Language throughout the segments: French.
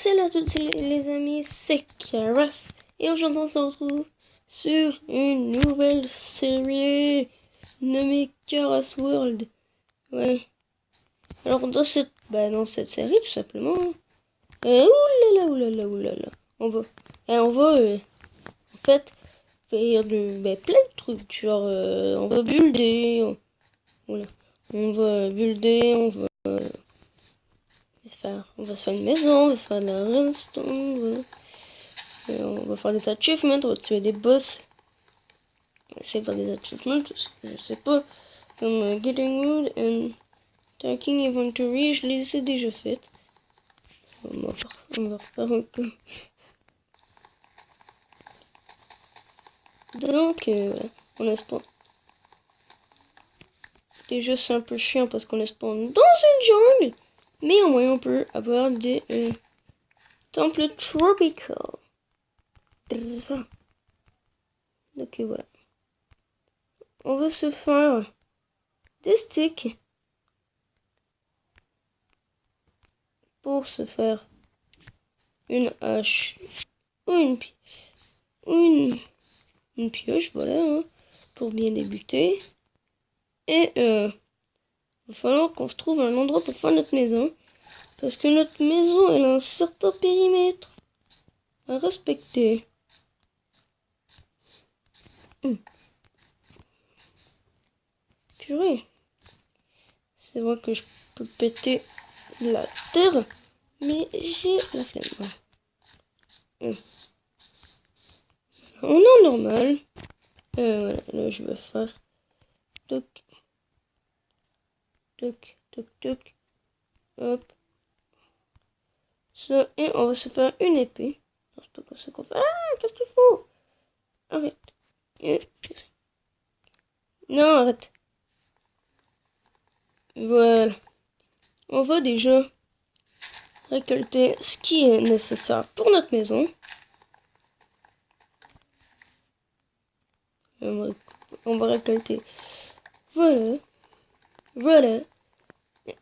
Salut à toutes les amis, c'est Karas et aujourd'hui on se retrouve sur une nouvelle série nommée Karas World. Ouais. Alors dans cette série tout simplement, oulala, on va en fait faire plein de trucs, genre on va builder, on va builder, on va se faire une maison, on va faire de la redstone, on va faire des achievements, on va tuer des boss. On va essayer de faire des achievements, je sais pas, comme Getting Wood and Taking Inventory, je les ai déjà faites. On va refaire un peu. Donc, on spawn. Déjà, c'est un peu chiant parce qu'on spawn dans une jungle, mais au moins on peut avoir des temples tropical. Donc voilà. On va se faire des sticks pour se faire une hache ou une pioche, voilà, hein, pour bien débuter. Et il va falloir qu'on se trouve un endroit pour faire notre maison, parce que notre maison, elle a un certain périmètre à respecter. Purée. C'est vrai que je peux péter la terre, mais j'ai la flemme. On est en normal. Voilà, là je vais faire toc, toc, toc, toc, hop. Ça, et on va se faire une épée. C'est pas comme ça qu'on fait. Ah, qu'est-ce qu'il faut? Arrête. Non, arrête. Voilà. On va déjà récolter ce qui est nécessaire pour notre maison. On va récolter. Voilà. Voilà.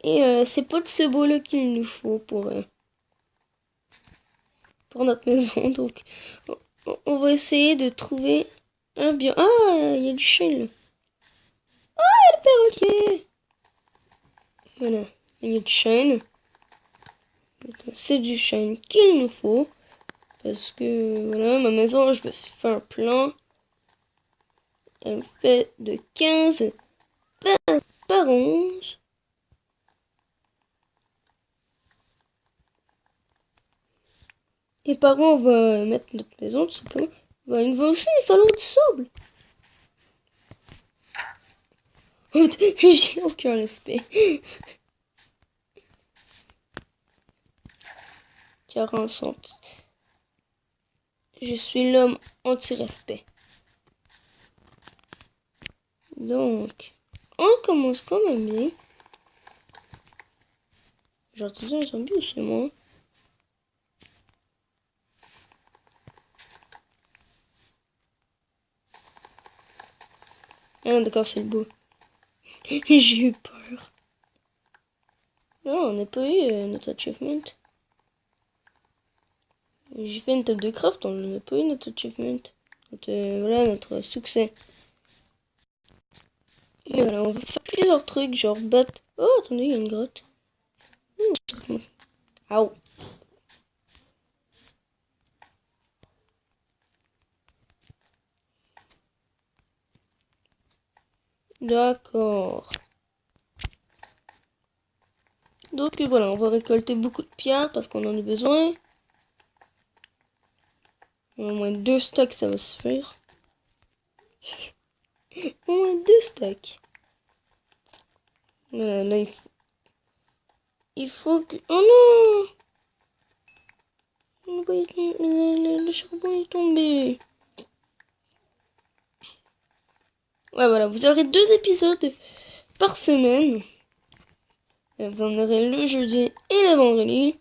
Et c'est pas de ce beau-là qu'il nous faut pour notre maison. Donc, on va essayer de trouver un bien. Ah, il y a du chêne là. Ah, il y a le perroquet. Voilà. Il y a du chêne. C'est du chêne qu'il nous faut. Parce que, voilà, ma maison, je me suis fait un plan. Elle fait de 15 par 11. Et par an, on va mettre notre maison, tout simplement. Il va aussi falloir du sable. J'ai aucun respect. 40 centimes. Je suis l'homme anti-respect. Donc, on commence quand même bien. J'ai entendu un zombie ou c'est moi? Ah d'accord, c'est le beau. J'ai eu peur. Non, on n'a pas eu notre achievement. J'ai fait une table de craft, on n'a pas eu notre achievement. Voilà, notre succès. Et voilà, on va faire plusieurs trucs, genre battre. Oh, attendez, il y a une grotte. Aouh. D'accord. Donc voilà, on va récolter beaucoup de pierres parce qu'on en a besoin. Au moins 2 stocks, ça va se faire. Au moins 2 stocks. Voilà, là il faut que... Oh non! Le charbon est tombé. Ouais, voilà, vous aurez 2 épisodes par semaine. Vous en aurez le jeudi et le vendredi.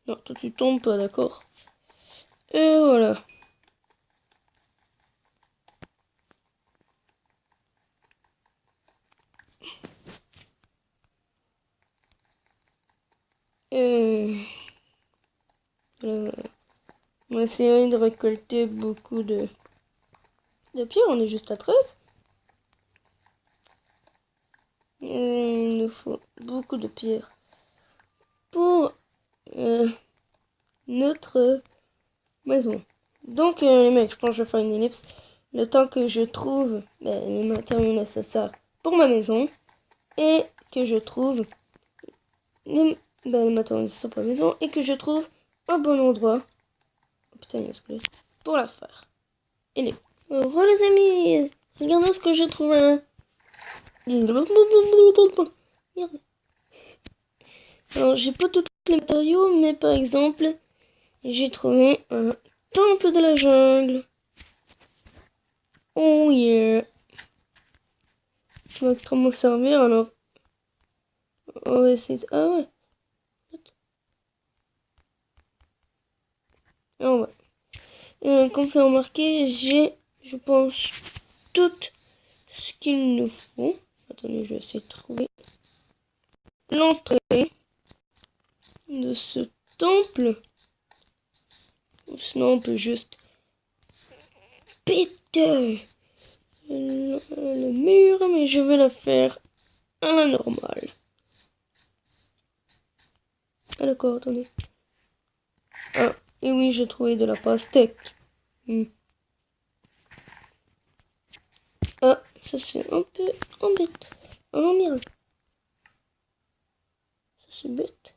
Non, toi tu tombes pas, d'accord. Et voilà. On va essayer de récolter beaucoup de pierres. On est juste à 13. Et il nous faut beaucoup de pierres pour notre maison. Donc les mecs, je pense que je vais faire une ellipse. Le temps que je trouve les matériaux nécessaires pour ma maison et que je trouve les matériaux nécessaires pour la maison et que je trouve un bon endroit. Oh putain, il y a un squelette. Pour la faire. Et les... Au revoir les amis. Regardez ce que j'ai trouvé. Merde. Alors j'ai pas tous les matériaux, mais par exemple, j'ai trouvé un temple de la jungle. Oh yeah. Qui va extrêmement servir, alors on va essayer de... Ah ouais. Ah ouais. Comme vous pouvez remarquer, j'ai, je pense, tout ce qu'il nous faut. Attendez, je vais essayer de trouver l'entrée de ce temple. Ou sinon, on peut juste péter le mur, mais je vais le faire à la normale. Ah d'accord, attendez. Ah, et oui, j'ai trouvé de la pastèque. Ah, ça c'est un peu embêtant. Oh non, merde. Ça c'est bête.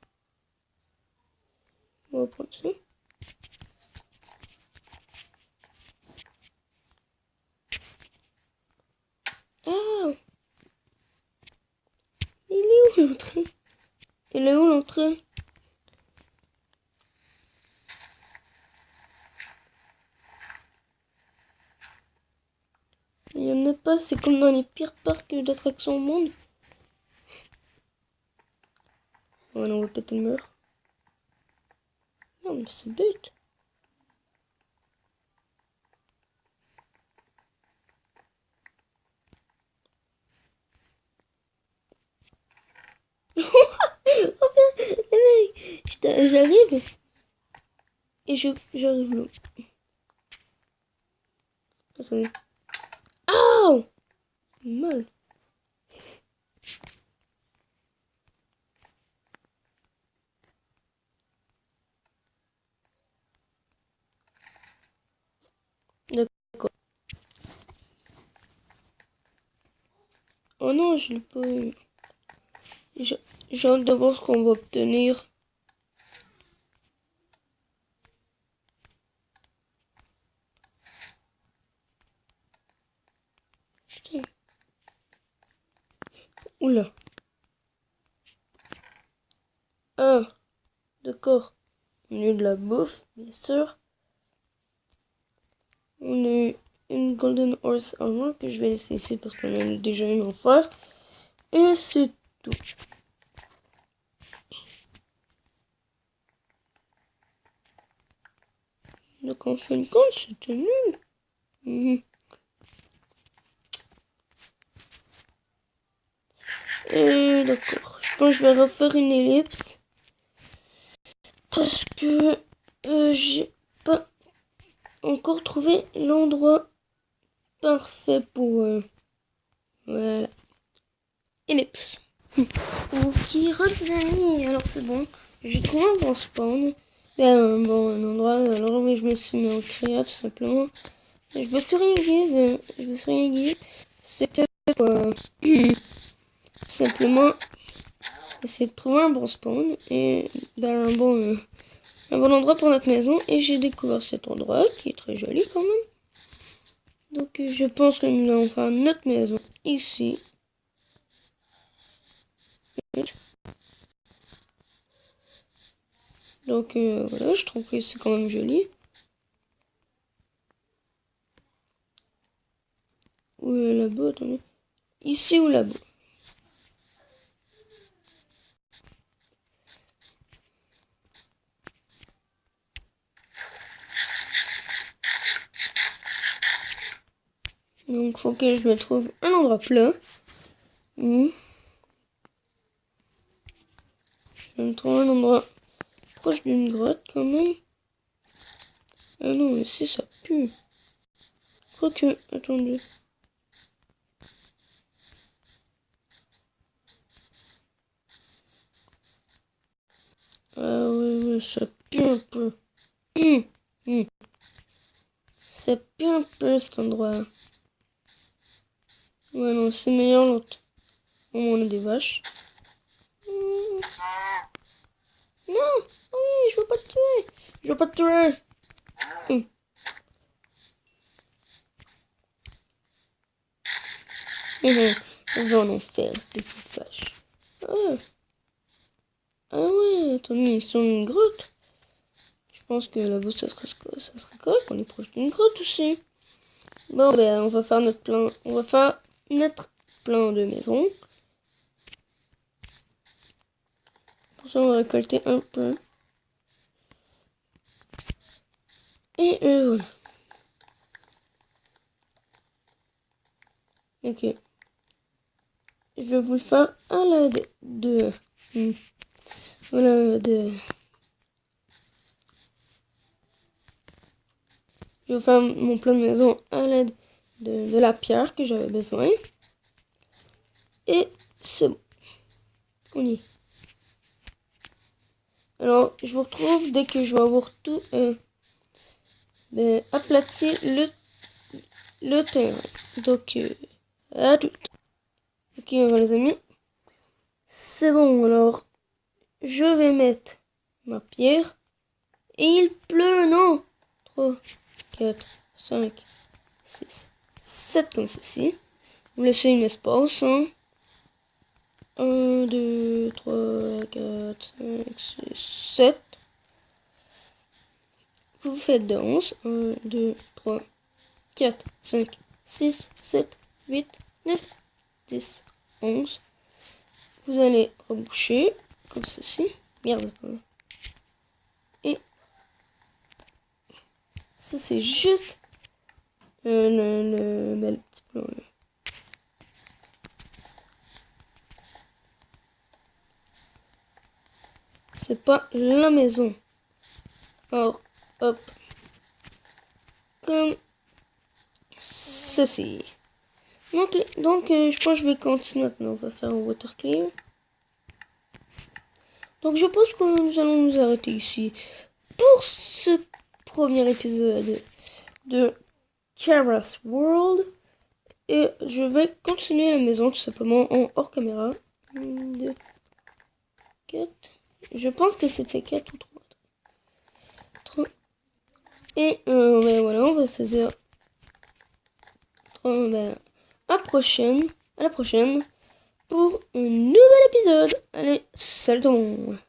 On va prendre ça. Ah, il est où l'entrée? Il est où l'entrée? Il y en a pas, c'est comme dans les pires parcs d'attractions au monde. Oh non, on va péter le mur. Non, mais c'est bête. Oh bien, les mecs, j'arrive. Et j'arrive là. Attendez. Ah, mal. D'accord. Oh non, je l'ai pas eu. J'ai hâte de voir ce qu'on va obtenir. Putain. Oula. Ah, d'accord. On a eu de la bouffe, bien sûr. On a eu une Golden Horse Armor que je vais laisser ici parce qu'on a déjà une en fer. Et c'est tout. Donc en fin de compte, c'était nul. Et d'accord. Je pense que je vais refaire une ellipse. Parce que j'ai pas encore trouvé l'endroit parfait pour... voilà. Ellipse. Ok, les amis. Alors c'est bon. J'ai trouvé un bon spawn. Un bon endroit. Alors oui, je me suis mis en créa tout simplement. Je me suis rien give. C'était simplement essayer de trouver un bon spawn et un bon endroit pour notre maison. Et j'ai découvert cet endroit qui est très joli quand même. Donc je pense que nous allons faire notre maison ici. Donc voilà, je trouve que c'est quand même joli. Ou là-bas, attendez. Ici ou là-bas. Donc faut que je me trouve un endroit plat. Je vais me trouver un endroit proche d'une grotte quand même. Ah non, mais si, ça pue. Quoique, attendez. Ah ouais, ça pue un peu. Ça pue un peu cet endroit. Ouais, non, c'est meilleur l'autre. Au moins, on a des vaches. Non! Ah oui, je veux pas te tuer! Je veux pas te tuer! On va en enfer, cette petite vache. Ah. Ah ouais, attendez, ils sont dans une grotte. Je pense que là-bas, ça serait correct. On est proche d'une grotte aussi. Bon, ben, on va faire notre plan. On va faire notre plan de maison. Pour ça, on va récolter un peu. Et voilà. Ok. Je vais vous le faire à la voilà, je vais faire mon plan de maison à l'aide de la pierre que j'avais besoin. Et c'est bon. On y est. Alors, je vous retrouve dès que je vais avoir tout aplati le terrain. Donc, à tout. Ok, les amis. C'est bon, alors, je vais mettre ma pierre. Et il pleut, non 3, 4, 5, 6, 7 comme ceci. Vous laissez une espace, hein. 1, 2, 3, 4, 5, 6, 7. Vous faites de 11. 1, 2, 3, 4, 5, 6, 7, 8, 9, 10, 11. Vous allez reboucher comme ceci. Merde, attendez. Et ça, c'est juste le petit plan. Là. C'est pas la maison. Alors, hop. Comme ceci. Donc je pense que je vais continuer maintenant. On va faire un water clear. Donc je pense que nous allons nous arrêter ici pour ce premier épisode de Kara's World. Et je vais continuer la maison tout simplement en hors caméra. 1, 2, 4. Je pense que c'était 4 ou 3. Et ben voilà, on va se dire à la prochaine pour un nouvel épisode. Allez, salut tout le monde.